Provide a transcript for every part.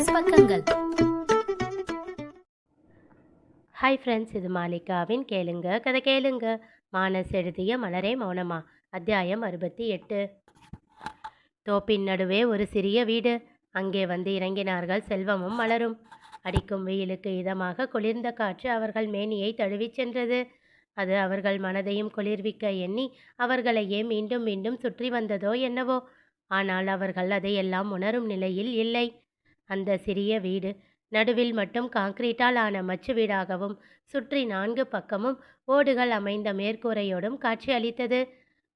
மானஸ் பக்கங்கள். Hi friends, இது மாலிகாவின் கேளுங்க கதை கேளுங்க. மானஸ் எழுதிய மலரே மௌனமா, அத்தியாயம் 68. தோப்பின் நடுவே ஒரு சிறிய வீடு. அங்கே வந்து இறங்கினார்கள் செல்வமும் மலரும். அடிக்கும் வெயிலுக்கு இதமாக குளிர்ந்த காற்று அவர்கள் மேனியை தழுவிச் சென்றது. அது அவர்கள் மனதையும் குளிர்விக்க எண்ணி அவர்களையே மீண்டும் மீண்டும் சுற்றி வந்ததோ என்னவோ. ஆனால் அவர்கள் அதையெல்லாம் உணரும் நிலையில் இல்லை. அந்த சிறிய வீடு நடுவில் மட்டும் காங்கிரீட்டால் ஆன மச்சு வீடாகவும் சுற்றி 4 பக்கமும் ஓடுகள் அமைந்த மேற்கூரையோடும் காட்சி அளித்தது.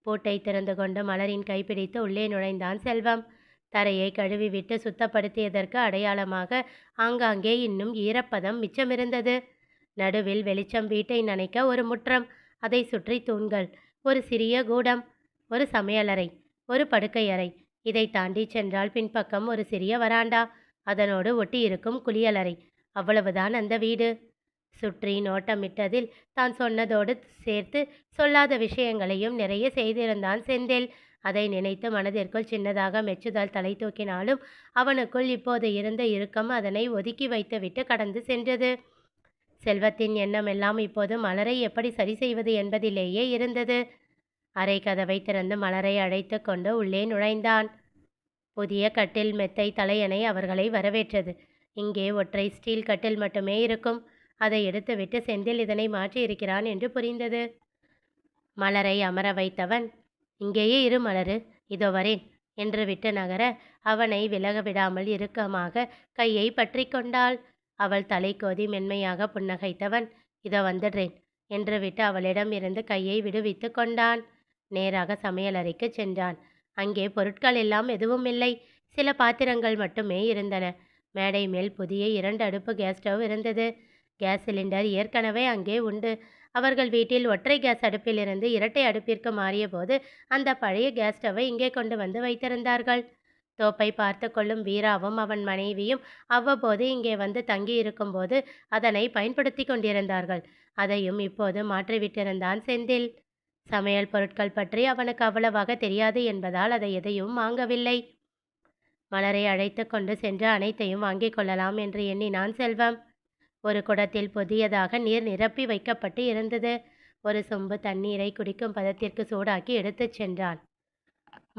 பூட்டை திறந்து கொண்டு மலரின் கைப்பிடித்து உள்ளே நுழைந்தான் செல்வம். தரையை கழுவிவிட்டு சுத்தப்படுத்தியதற்கு அடையாளமாக ஆங்காங்கே இன்னும் ஈரப்பதம் மிச்சமிருந்தது. நடுவில் வெளிச்சம் வீட்டை நனைக்க ஒரு முற்றம், அதை சுற்றி தூண்கள், ஒரு சிறிய கூடம், ஒரு சமையலறை, ஒரு படுக்கை அறை. இதை தாண்டி சென்றால் பின்பக்கம் ஒரு சிறிய வராண்டா, அதனோடு ஒட்டி இருக்கும் குளியலறை. அவ்வளவுதான் அந்த வீடு. சுற்றி நோட்டமிட்டதில் தான் சொன்னதோடு சேர்த்து சொல்லாத விஷயங்களையும் நிறைய செய்திருந்தான் செந்தில். அதை நினைத்து மனதிற்குள் சின்னதாக மெச்சுதல் தலை தூக்கினாலும் அவனுக்குள் இப்போது இருந்த இறுக்கம் அதனை ஒதுக்கி வைத்துவிட்டு கடந்து சென்றது. செல்வத்தின் எண்ணமெல்லாம் இப்போது மலரை எப்படி சரி செய்வது என்பதிலேயே இருந்தது. அறை கதவை திறந்து மலரை அழைத்து கொண்டு உள்ளே நுழைந்தான். புதிய கட்டில் மெத்தை தலையணை அவர்களை வரவேற்றது. இங்கே ஒற்றை ஸ்டீல் கட்டில் மட்டுமே இருக்கும். அதை எடுத்துவிட்டு செந்தில் இதனை மாற்றி இருக்கிறான் என்று புரிந்தது. மலரை அமர வைத்தவன், இங்கேயே இரு மலரு, இதோ வரேன் என்று விட்டு நகர அவனை விலக விடாமல் இறுக்கமாக கையை பற்றி கொண்டாள். அவள் தலை கோதி மென்மையாக புன்னகைத்தவன், இதோ வந்துடுறேன் என்று விட்டு அவளிடம் இருந்து கையை விடுவித்து கொண்டான். நேராக சமையலறைக்கு சென்றான். அங்கே பொருட்கள் எல்லாம் எதுவும் இல்லை. சில பாத்திரங்கள் மட்டுமே இருந்தன. மேடை மேல் புதிய 2 அடுப்பு கேஸ் ஸ்டவ் இருந்தது. கேஸ் சிலிண்டர் ஏற்கனவே அங்கே உண்டு. அவர்கள் வீட்டில் ஒற்றை கேஸ் அடுப்பிலிருந்து இரட்டை அடுப்பிற்கு மாறிய போது அந்த பழைய கேஸ் ஸ்டவ்வை இங்கே கொண்டு வந்து வைத்திருந்தார்கள். தோப்பை பார்த்து கொள்ளும் வீராவும் அவன் மனைவியும் அவ்வப்போது இங்கே வந்து தங்கி இருக்கும்போது அதனை பயன்படுத்தி கொண்டிருந்தார்கள். அதையும் இப்போது மாற்றிவிட்டிருந்தான் செந்தில். சமையல் பொருட்கள் பற்றி அவனுக்கு அவ்வளவாக தெரியாது என்பதால் அதை எதையும் வாங்கவில்லை. மலரை அழைத்து கொண்டு சென்று அனைத்தையும் வாங்கிக் கொள்ளலாம் என்று எண்ணினான் செல்வம். ஒரு குடத்தில் புதியதாக நீர் நிரப்பி வைக்கப்பட்டு இருந்தது. ஒரு சொம்பு தண்ணீரை குடிக்கும் பதத்திற்கு சூடாக்கி எடுத்துச் சென்றான்.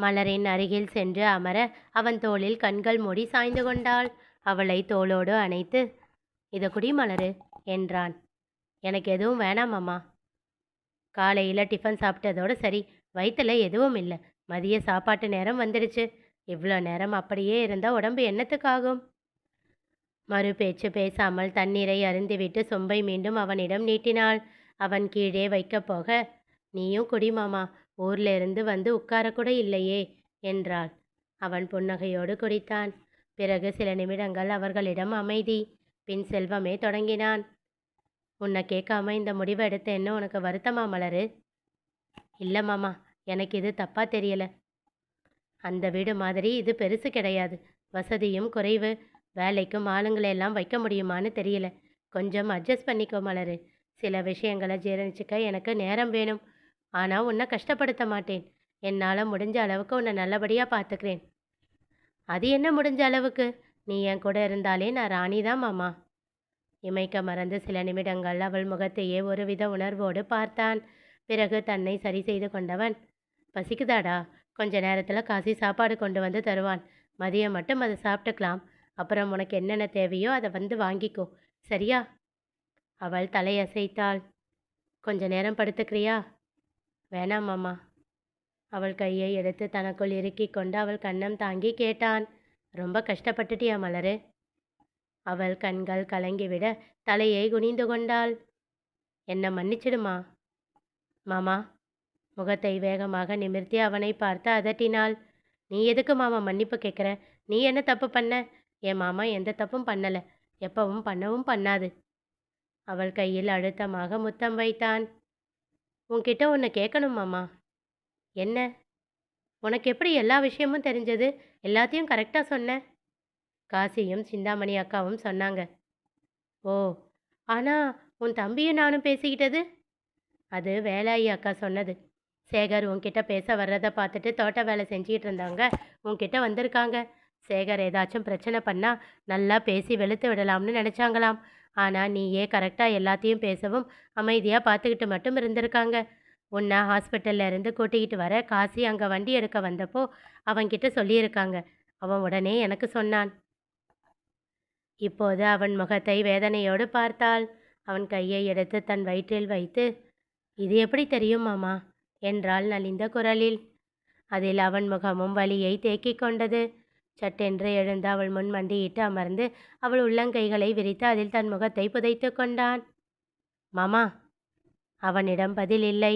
மலரின் அருகில் சென்று அமர அவன் தோளில் கண்கள் மூடி சாய்ந்து கொண்டாள். அவளை தோளோடு அணைத்து, இதை குடி மலரு என்றான். எனக்கு எதுவும் வேணாம் அம்மா. காலையில் டிஃபன் சாப்பிட்டதோடு சரி, வயிற்றுல எதுவும் இல்லை. மதிய சாப்பாட்டு நேரம் வந்துடுச்சு. இவ்வளோ நேரம் அப்படியே இருந்தால் உடம்பு என்னத்துக்காகும்? மறு பேச்சு பேசாமல் தண்ணீரை அருந்திவிட்டு சொம்பை மீண்டும் அவனிடம் நீட்டினாள். அவன் கீழே வைக்கப் போக, நீயும் குடிமாமா, ஊர்ல இருந்து வந்து உட்காரக்கூட இல்லையே என்றாள். அவன் புன்னகையோடு குடித்தான். பிறகு சில நிமிடங்கள் அவர்களிடம் அமைதி. பின் செல்வமே தொடங்கினான். உன்னை கேட்காம இந்த முடிவை எடுத்த என்ன உனக்கு வருத்தமா மலரு? இல்லை மாமா, எனக்கு இது தப்பாக தெரியலை. அந்த வீடு மாதிரி இது பெருசு கிடையாது. வசதியும் குறைவு. வேலைக்கும் ஆளுங்களெல்லாம் வைக்க முடியுமான்னு தெரியல. கொஞ்சம் அட்ஜஸ்ட் பண்ணிக்கோ மலரு. சில விஷயங்களை ஜீரணிச்சிக்க எனக்கு நேரம் வேணும். ஆனால் உன்னை கஷ்டப்படுத்த மாட்டேன். என்னால் முடிஞ்ச அளவுக்கு உன்னை நல்லபடியாக பார்த்துக்கிறேன். அது என்ன முடிஞ்ச அளவுக்கு? நீ என் கூட இருந்தாலே நான் ராணி தான் மாமா. இமைக்க மறந்து சில நிமிடங்கள் அவள் முகத்தையே ஒருவித உணர்வோடு பார்த்தான். பிறகு தன்னை சரி செய்து கொண்டவன், பசிக்குதாடா? கொஞ்ச நேரத்தில் காசி சாப்பாடு கொண்டு வந்து தருவான். மதியம் மட்டும் அதை சாப்பிட்டுக்கலாம். அப்புறம் உனக்கு என்னென்ன தேவையோ அதை வந்து வாங்கிக்கோ, சரியா? அவள் தலையசைத்தாள். கொஞ்ச நேரம் படுத்துக்கிறியா? வேணாம் மாமா. அவள் கையை எடுத்து தனக்குள் இறுக்கி கொண்டு அவள் கன்னம் தாங்கி கேட்டான், ரொம்ப கஷ்டப்பட்டுட்டியா மலரு? அவள் கண்கள் கலங்கிவிட தலையை குனிந்து கொண்டாள். என்னை மன்னிச்சிடுமா மாமா. முகத்தை வேகமாக நிமிர்த்தி அவனை பார்த்து அதட்டினாள். நீ எதுக்கு மாமா மன்னிப்பு கேட்குற? நீ என்ன தப்பு பண்ண? என் மாமா எந்த தப்பும் பண்ணலை, எப்பவும் பண்ணவும் பண்ணாது. அவள் கையில் அழுத்தமாக முத்தம் வைத்தான். உன்கிட்ட ஒன்று கேட்கணும் மாமா. என்ன? உனக்கு எப்படி எல்லா விஷயமும் தெரிஞ்சது? எல்லாத்தையும் கரெக்டாக சொன்ன. காசியும் சிந்தாமணி அக்காவும் சொன்னாங்க. ஓ, ஆனால் உன் தம்பியும் நானும் பேசிக்கிட்டது? அது வேலாயி அக்கா சொன்னது. சேகர் உன்கிட்ட பேச வர்றதை பார்த்துட்டு தோட்ட வேலை செஞ்சுக்கிட்டு இருந்தாங்க. உன்கிட்ட வந்திருக்காங்க. சேகர் ஏதாச்சும் பிரச்சனை பண்ணா நல்லா பேசி வெளுத்து விடலாம்னு நினச்சாங்களாம். ஆனால் நீயே கரெக்டாக எல்லாத்தையும் பேசவும் அமைதியாக பார்த்துக்கிட்டு மட்டும் இருந்திருக்காங்க. உன்னை ஹாஸ்பிட்டல்ல இருந்து கூட்டிக்கிட்டு வர காசி அங்கே வண்டி எடுக்க வந்தப்போ அவன்கிட்ட சொல்லியிருக்காங்க. அவன் உடனே எனக்கு சொன்னான். இப்போது அவன் முகத்தை வேதனையோடு பார்த்தாள். அவன் கையை எடுத்து தன் வயிற்றில் வைத்து, இது எப்படி தெரியும் மாமா என்றாள் நலிந்த குரலில். அதில் அவன் முகமும் வலியை தேக்கிக் கொண்டது. சட்டென்று எழுந்து அவள் முன் மண்டியிட்டு அமர்ந்து அவள் உள்ளங்கைகளை விரித்து அதில் தன் முகத்தை புதைத்து கொண்டான். மாமா. அவனிடம் பதில் இல்லை.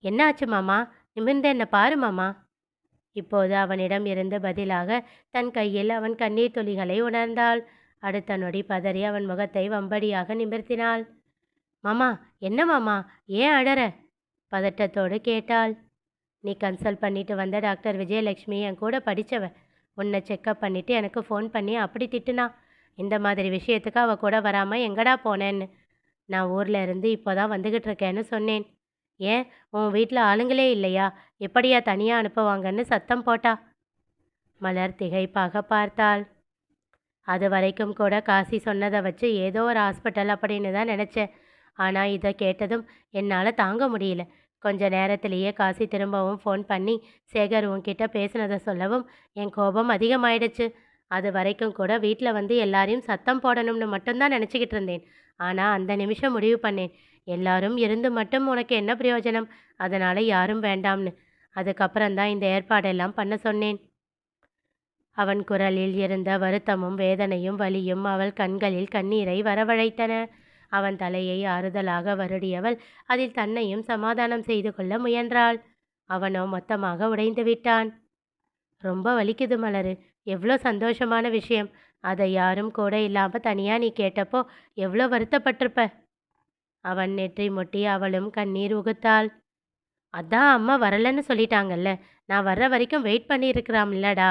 என்னாச்சு மாமா? நிமிர்ந்து என்ன பாரு மாமா. இப்போது அவனிடம் இருந்து பதிலாக தன் கையில் அவன் கண்ணீர் துளிகளை உணர்ந்தாள். அடுத்த நொடி பதறி அவன் முகத்தை வம்படியாக நிமிர்த்தினாள். மாமா, என்ன மாமா, ஏன் அழற? பதட்டத்தோடு கேட்டாள். நீ கன்சல்ட் பண்ணிட்டு வந்த டாக்டர் விஜயலட்சுமி என் கூட படித்தவ. உன்னை செக்கப் பண்ணிவிட்டு எனக்கு ஃபோன் பண்ணி அப்படி திட்டுனா. இந்த மாதிரி விஷயத்துக்கு அவள் கூட வராமல் எங்கடா போனேன்னு. நான் ஊரில் இருந்து இப்போ தான் வந்துக்கிட்டு இருக்கேன்னு சொன்னேன். ஏன் உன் வீட்டில் ஆளுங்களே இல்லையா? எப்படியா தனியாக அனுப்புவாங்கன்னு சத்தம் போட்டா. மலர் திகைப்பாக பார்த்தாள். அது வரைக்கும் கூட காசி சொன்னதை வச்சு ஏதோ ஒரு ஹாஸ்பிட்டல் அப்படின்னு தான் நினச்சேன். ஆனால் இதை கேட்டதும் என்னால் தாங்க முடியல. கொஞ்ச நேரத்திலேயே காசி திரும்பவும் ஃபோன் பண்ணி சேகர் உன்கிட்ட பேசினதை சொல்லவும் என் கோபம் அதிகமாயிடுச்சு. அது வரைக்கும் கூட வீட்டில் வந்து எல்லாரையும் சத்தம் போடணும்னு மட்டும்தான் நினச்சிக்கிட்டு இருந்தேன். ஆனால் அந்த நிமிஷம் முடிவு பண்ணேன், எல்லாரும் இருந்து மட்டும் உனக்கு என்ன பிரயோஜனம், அதனால் யாரும் வேண்டாம்னு. அதுக்கப்புறம்தான் இந்த ஏற்பாடெல்லாம் பண்ண சொன்னேன். அவன் குரலில் இருந்த வருத்தமும் வேதனையும் வலியும் அவள் கண்களில் கண்ணீரை வரவழைத்தன. அவன் தலையை ஆறுதலாக வருடியவள் அதில் தன்னையும் சமாதானம் செய்து கொள்ள முயன்றாள். அவனோ மொத்தமாக உடைந்து விட்டான். ரொம்ப வலிக்குது மலரு. எவ்வளோ சந்தோஷமான விஷயம். அதை யாரும் கூட இல்லாமல் தனியாக நீ கேட்டப்போ எவ்வளோ வருத்தப்பட்டிருப்ப. அவன் நெற்றி முட்டி அவளும் கண்ணீர் உகுத்தாள். அதான் அம்மா வரலன்னு சொல்லிட்டாங்கல்ல, நான் வர்ற வரைக்கும் வெயிட் பண்ணியிருக்கிறாம்லடா.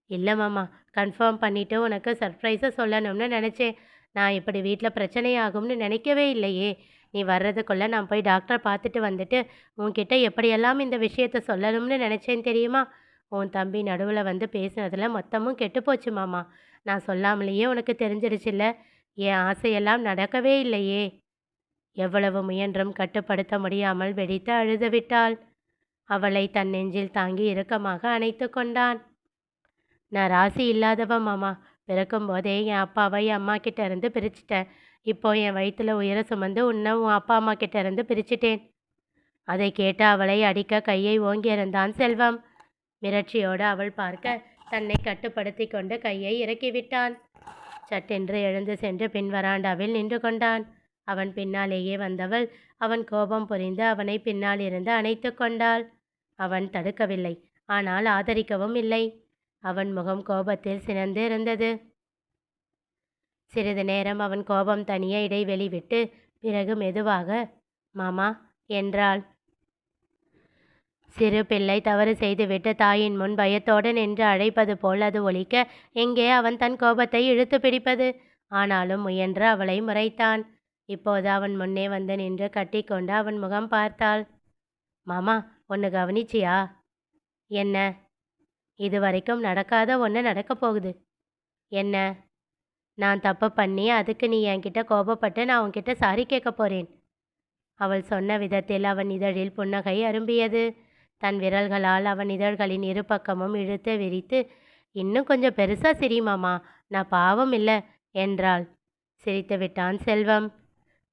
இல்லை மாமா, கன்ஃபார்ம் பண்ணிவிட்டு உனக்கு சர்ப்ரைஸை சொல்லணும்னு நினச்சேன். நான் இப்படி வீட்டில் பிரச்சனையாகும்னு நினைக்கவே இல்லையே. நீ வர்றதுக்குள்ளே நான் போய் டாக்டரை பார்த்துட்டு வந்துட்டு உன்கிட்ட எப்படியெல்லாம் இந்த விஷயத்த சொல்லணும்னு நினச்சேன் தெரியுமா? உன் தம்பி நடுவில் வந்து பேசினதில் மொத்தமும் கெட்டுப்போச்சு மாமா. நான் சொல்லாமலேயே உனக்கு தெரிஞ்சிடுச்சில்ல. என் ஆசையெல்லாம் நடக்கவே இல்லையே. எவ்வளவு முயன்றும் கட்டுப்படுத்த முடியாமல் வெடித்து அழுது விட்டாள். அவளை தன் நெஞ்சில் தாங்கி இறுக்கமாக அணைத்து கொண்டான். நான் ராசி இல்லாதவன் மாமா. பிறக்கும் போதே என் அப்பாவை என் அம்மா கிட்ட இருந்து பிரிச்சிட்டேன். இப்போ என் வயிற்றுல உயர சுமந்து உன்னை உன் அப்பா அம்மா கிட்ட இருந்து பிரிச்சிட்டேன். அதை கேட்டு அவளை அடிக்க கையை ஓங்கியிருந்தான் செல்வம். மிரட்சியோடு அவள் பார்க்க தன்னை கட்டுப்படுத்தி கொண்டு கையை இறக்கிவிட்டான். சட்டென்று எழுந்து சென்று பின் வராண்டாவில் நின்று கொண்டான். அவன் பின்னாலேயே வந்தவள் அவன் கோபம் புரிந்து அவனை பின்னால் இருந்து அணைத்து கொண்டாள். அவன் தடுக்கவில்லை, ஆனால் ஆதரிக்கவும் இல்லை. அவன் முகம் கோபத்தில் சினந்து இருந்தது. சிறிது நேரம் அவன் கோபம் தனிய இடைவெளி விட்டு பிறகு மெதுவாக மாமா என்றாள். சிறு பிள்ளை தவறு செய்துவிட்டு தாயின் முன் பயத்தோடு நின்று அழைப்பது போல் அது ஒலிக்க எங்கே அவன் தன் கோபத்தை இழுத்து பிடிப்பது? ஆனாலும் முயன்று அவளை முறைத்தான். இப்போது அவன் முன்னே வந்து நின்று கட்டிக்கொண்டு அவன் முகம் பார்த்தாள். மாமா, ஒன்று கவனிச்சியா? என்ன? இதுவரைக்கும் நடக்காத ஒன்று நடக்கப் போகுது. என்ன? நான் தப்பு பண்ணி அதுக்கு நீ என்கிட்ட கோபப்பட்டு நான் உன்கிட்ட சாரி கேட்க போகிறேன். அவள் சொன்ன விதத்தில் அவன் இதழில் புன்னகை அரும்பியது. தன் விரல்களால் அவன் இதழ்களின் இரு பக்கமும் இழுத்து விரித்து, இன்னும் கொஞ்சம் பெருசாக சிரி மாமா, நான் பாவம் இல்லை என்றாள். சிரித்து விட்டான் செல்வம்.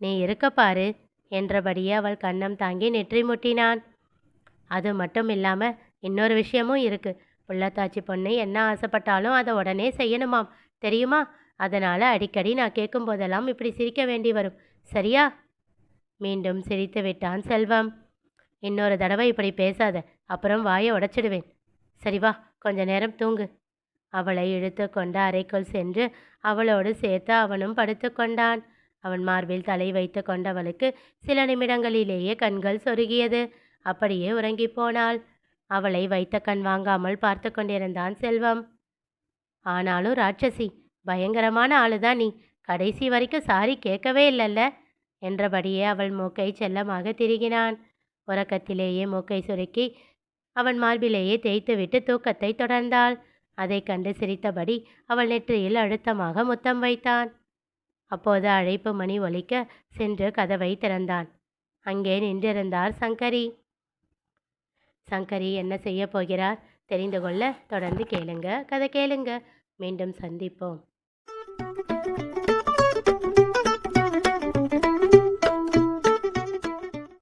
நீ இருக்க பாரு என்றபடியே அவள் கன்னம் தாங்கி நெற்றி முட்டினான். அது மட்டும் இல்லாமல் இன்னொரு விஷயமும் இருக்குது. புள்ளத்தாச்சி பொண்ணு என்ன ஆசைப்பட்டாலும் அதை உடனே செய்யணுமாம், தெரியுமா? அதனால் அடிக்கடி நான் கேட்கும் போதெல்லாம் இப்படி சிரிக்க வேண்டி வரும், சரியா? மீண்டும் சிரித்து விட்டான் செல்வம். இன்னொரு தடவை இப்படி பேசாத, அப்புறம் வாயை உடைச்சிடுவேன். சரி வா, கொஞ்ச நேரம் தூங்கு. அவளை இழுத்து கொண்டு அறைக்குள் சென்று அவளோடு சேர்த்து அவனும் படுத்து கொண்டான். அவன் மார்பில் தலை வைத்து கொண்டவளுக்கு சில நிமிடங்களிலேயே கண்கள் சொருகியது. அப்படியே உறங்கி போனாள். அவளை வைத்த கண் வாங்காமல் பார்த்து கொண்டிருந்தான் செல்வம். ஆனாலும் ராட்சசி, பயங்கரமான ஆளுதான் நீ. கடைசி வரைக்கும் சாரி கேட்கவே இல்லைல்ல என்றபடியே அவள் மூக்கை செல்லமாக திருகினான். உறக்கத்திலேயே மூக்கை சுருக்கி அவன் மார்பிலேயே தேய்த்துவிட்டு தூக்கத்தை தொடர்ந்தாள். அதை கண்டு சிரித்தபடி அவள் நெற்றியில் அழுத்தமாக முத்தம் வைத்தான். அப்போது அழைப்பு மணி ஒலிக்க சென்று கதவை திறந்தான். அங்கே நின்றிருந்தார் சங்கரி. சங்கரி என்ன செய்ய போகிறார் தெரிந்து கொள்ள தொடர்ந்து கேளுங்க. கதை கேளுங்க. மீண்டும் சந்திப்போம்.